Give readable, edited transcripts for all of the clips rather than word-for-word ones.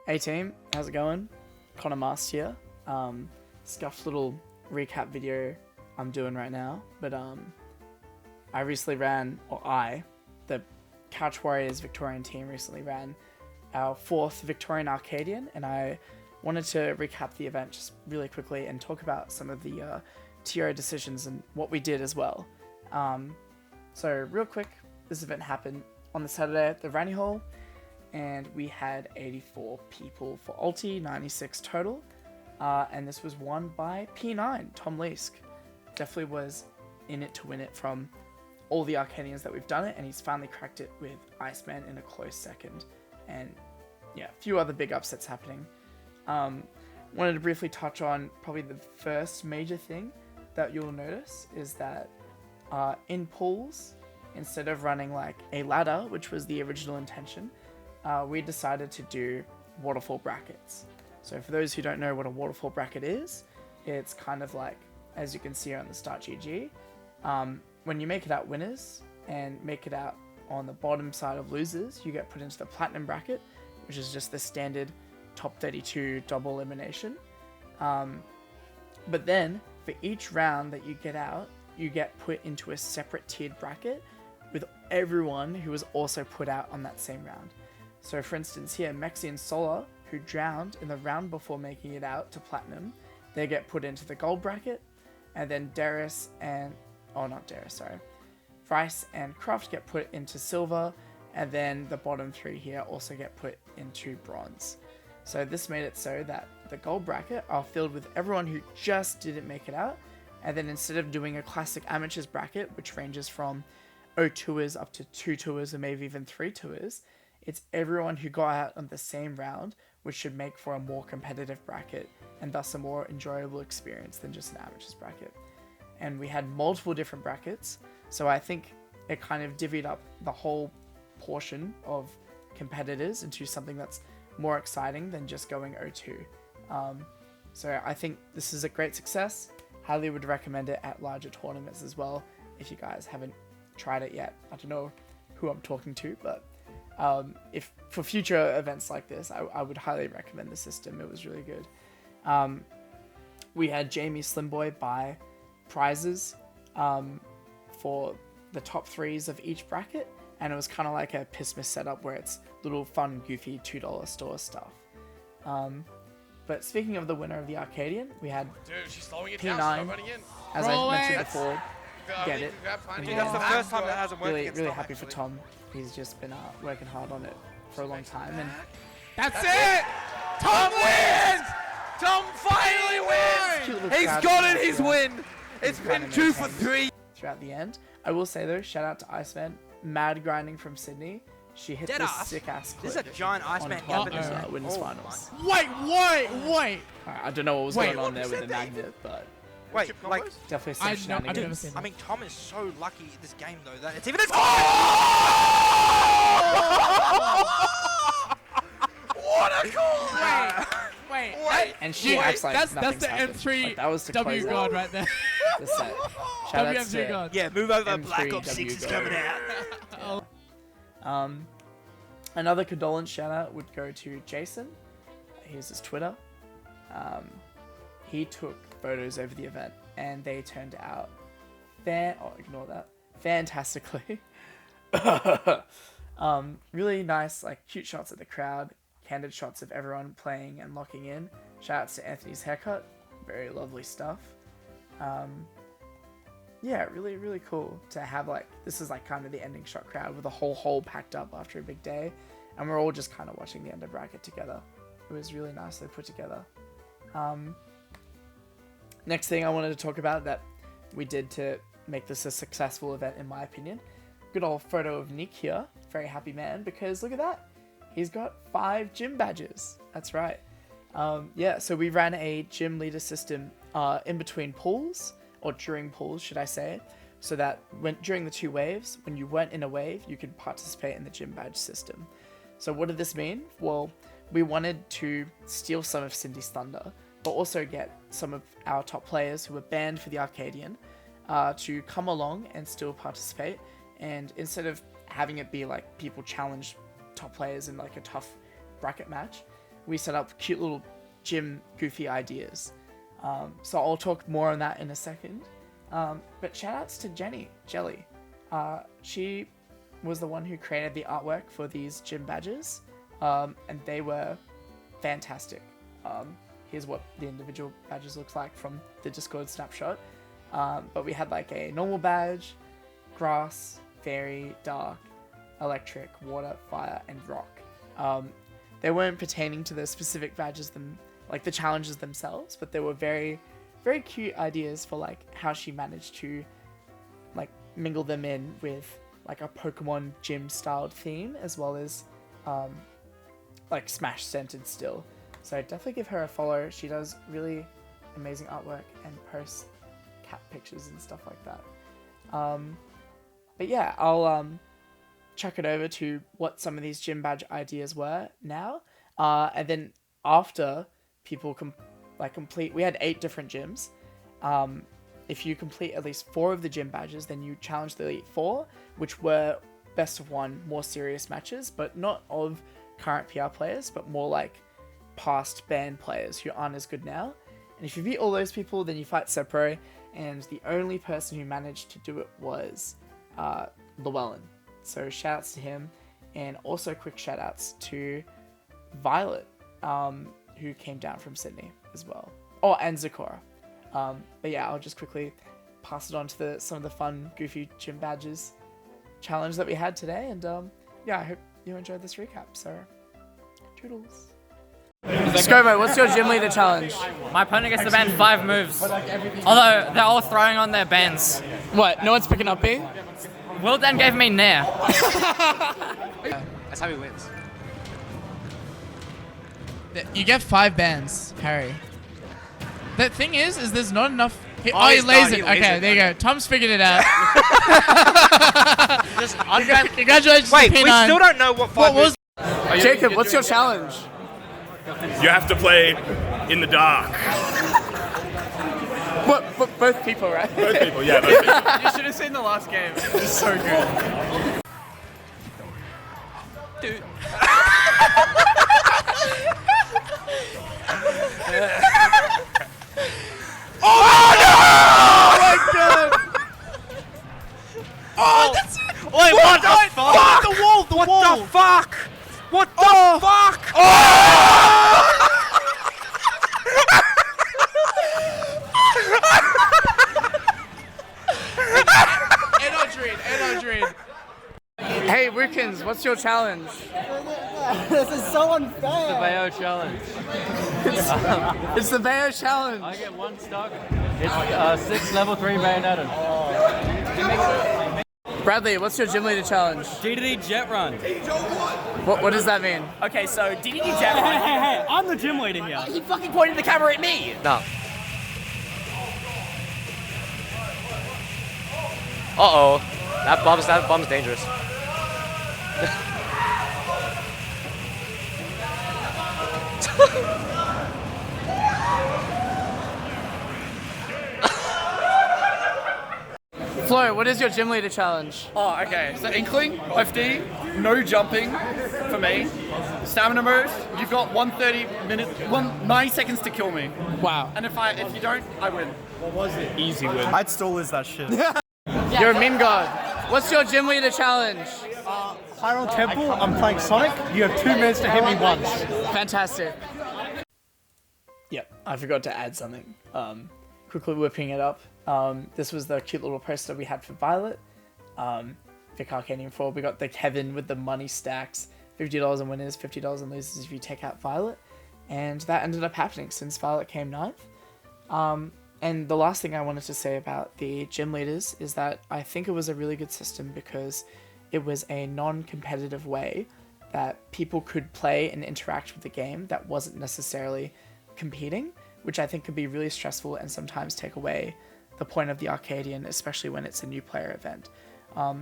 Hey team, how's it going? Connor Mast here. Scuffed little recap video I'm doing right now, but I recently ran, the Couch Warriors Victorian team recently ran our 4th Victorian Arcadian, and I wanted to recap the event just really quickly and talk about some of the TO decisions and what we did as well. So real quick, this event happened on the Saturday at the Ranny Hall, and we had 84 people for ulti, 96 total, and this was won by P9, Tom Leask. Definitely was in it to win it from all the Arcadians that we've done it, and he's finally cracked it with Iceman in a close second, and yeah, a few other big upsets happening. Wanted to briefly touch on probably the first major thing that you'll notice is that in pools, instead of running like a ladder, which was the original intention, we decided to do waterfall brackets. So for those who don't know what a waterfall bracket is, it's kind of like, as you can see on the Start GG, when you make it out winners and make it out on the bottom side of losers, you get put into the platinum bracket, which is just the standard top 32 double elimination. But then for each round that you get out, you get put into a separate tiered bracket with everyone who was also put out on that same round. So for instance here, Mexi and Solar, who drowned in the round before making it out to platinum, they get put into the gold bracket, and then Darius and, Rice and Croft get put into silver, and then the bottom 3 here also get put into bronze. So this made it so that the gold bracket are filled with everyone who just didn't make it out, and then instead of doing a classic amateurs bracket, which ranges from 0 tours up to 2 tours or maybe even 3 tours, it's everyone who got out on the same round, which should make for a more competitive bracket and thus a more enjoyable experience than just an amateurs bracket. And we had multiple different brackets, so I think it kind of divvied up the whole portion of competitors into something that's more exciting than just going 0-2. So I think this is a great success. Highly would recommend it at larger tournaments as well if you guys haven't tried it yet. I don't know who I'm talking to, but if for future events like this, I would highly recommend the system. It was really good. We had Jamie Slimboy buy prizes for the top 3s of each bracket, and it was kind of like a Pissmas setup where it's little fun, goofy $2 store stuff. But speaking of the winner of the Arcadian, we had P9, as I mentioned before, get it. Dude, that's the first time that hasn't worked. Really happy for Tom. He's just been working hard on it for a long time, and that's it. Tom wins. Tom finally wins. He's got it. He's win. It's been 2 for 3 throughout the end. I will say though, shout out to Iceman, mad grinding from Sydney. She hit this sick ass clip. There's a giant Iceman gap in this winners finals. Wait. Alright, I don't know what was going on there with the magnet, but wait, like definitely some shenanigans. I mean, Tom is so lucky in this game though that it's even this. What a call! Wait. And she acts like that's the M3 like, that was to W guard right there. Shout out WM2 guard. Yeah, move over. M3 Black Ops 6 is coming out. Another condolence shout out would go to Jason. Here's his Twitter. He took photos over the event and they turned out fantastically. Really nice, like cute shots of the crowd, candid shots of everyone playing and locking in. Shout outs to Anthony's haircut, very lovely stuff. Yeah, really cool to have, like, this is like kind of the ending shot crowd with the whole hole packed up after a big day, and we're all just kind of watching the end of bracket together. It was really nicely put together. Next thing I wanted to talk about that we did to make this a successful event, in my opinion. Good old photo of Nick here, very happy man, because look at that, he's got 5 gym badges. That's right. Yeah, so we ran a gym leader system in between pools, or during pools, should I say, so that during the 2 waves, when you weren't in a wave, you could participate in the gym badge system. So what did this mean? Well, we wanted to steal some of Cindy's thunder, but also get some of our top players who were banned for the Arcadian to come along and still participate. And instead of having it be like people challenge top players in like a tough bracket match, we set up cute little gym goofy ideas. So I'll talk more on that in a second. But shout outs to Jelly. She was the one who created the artwork for these gym badges, and they were fantastic. Here's what the individual badges looks like from the Discord snapshot. But we had like a normal badge, grass, fairy, dark, electric, water, fire, and rock. They weren't pertaining to the specific badges, like the challenges themselves, but they were very, very cute ideas for like how she managed to like mingle them in with like a Pokemon gym styled theme, as well as like Smash centered still. So definitely give her a follow. She does really amazing artwork and posts cat pictures and stuff like that. But yeah, I'll chuck it over to what some of these gym badge ideas were now. And then after people complete, we had 8 different gyms. If you complete at least 4 of the gym badges, then you challenge the Elite 4, which were best of 1, more serious matches, but not of current PR players, but more like past banned players who aren't as good now. And if you beat all those people, then you fight Sepro, and the only person who managed to do it was Llewellyn. So shout outs to him, and also quick shout outs to Violet, who came down from Sydney as well. Oh, and Zakora. But yeah, I'll just quickly pass it on to some of the fun, goofy gym badges challenge that we had today. And yeah, I hope you enjoyed this recap. So, toodles. Scobo, what's your gym leader challenge? My opponent gets to ban 5 moves. Although they're all throwing on their bans. What? No one's picking up B? Wilden gave me Nair. That's how he wins. You get 5 bans, Harry. The thing is there's not enough. He lays it. Okay, there you go. Tom's figured it out. Just unban. Congratulations. Wait, to we P9. still don't know what 5 was. Jacob, what's your challenge? You have to play in the dark. What, both people, right? Both people, yeah, both people. You should have seen the last game. It's so good. Dude. Oh my god! Oh, that's it. Wait, what the fuck? The wall. The What wall. the fuck? What the fuck? Enodrine. Hey, Wickens, what's your challenge? This is so unfair. Bayo challenge. It's the Bayo challenge. I get 1 stock. It's 6 level 3 Bayonetta. Bradley, what's your gym leader challenge? DDD jet run. What does that mean? Okay, so DDD jet run. Hey, I'm the gym leader here. He fucking pointed the camera at me. No. Uh-oh. That bomb's dangerous. Flo, what is your gym leader challenge? Oh, okay. So inkling, FD, no jumping for me. Stamina move, you've got 90 seconds to kill me. Wow. And if you don't, I win. Easy win. I'd still lose that shit. You're a min god. What's your gym leader challenge? Hyrule Temple, I'm playing Sonic. You have 2 minutes to hit me once. Fantastic. Yep, I forgot to add something. Quickly whipping it up. This was the cute little poster we had for Violet. Vic Arcadian 4. We got the Kevin with the money stacks. $50 in winners, $50 in losers if you take out Violet. And that ended up happening since Violet came 9th. And the last thing I wanted to say about the gym leaders is that I think it was a really good system because it was a non-competitive way that people could play and interact with the game that wasn't necessarily competing, which I think could be really stressful and sometimes take away the point of the Arcadian, especially when it's a new player event.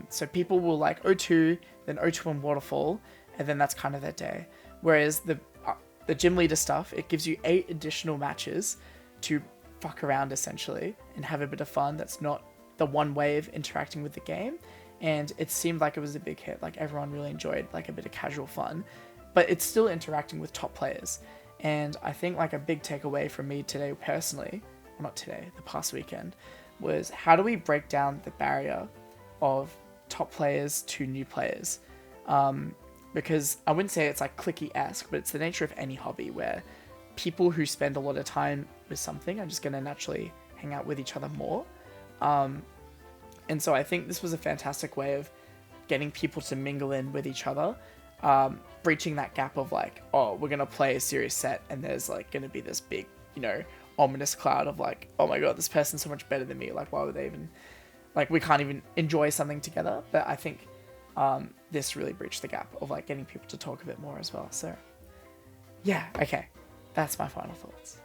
So people will like O2, then O2 and Waterfall, and then that's kind of their day. Whereas the gym leader stuff, it gives you 8 additional matches to fuck around essentially and have a bit of fun. That's not the one way of interacting with the game. And it seemed like it was a big hit. Like everyone really enjoyed like a bit of casual fun. but it's still interacting with top players. And I think like a big takeaway from me today personally, well, not today, the past weekend, was how do we break down the barrier of top players to new players? Because I wouldn't say it's like clicky-esque, but it's the nature of any hobby where people who spend a lot of time with something are just going to naturally hang out with each other more. And so I think this was a fantastic way of getting people to mingle in with each other, breaching that gap of like, oh, we're going to play a serious set and there's like going to be this big, you know, ominous cloud of like, oh my god, this person's so much better than me. Like, why would they even, like, we can't even enjoy something together. But I think this really breached the gap of like getting people to talk a bit more as well. So yeah, okay. That's my final thoughts.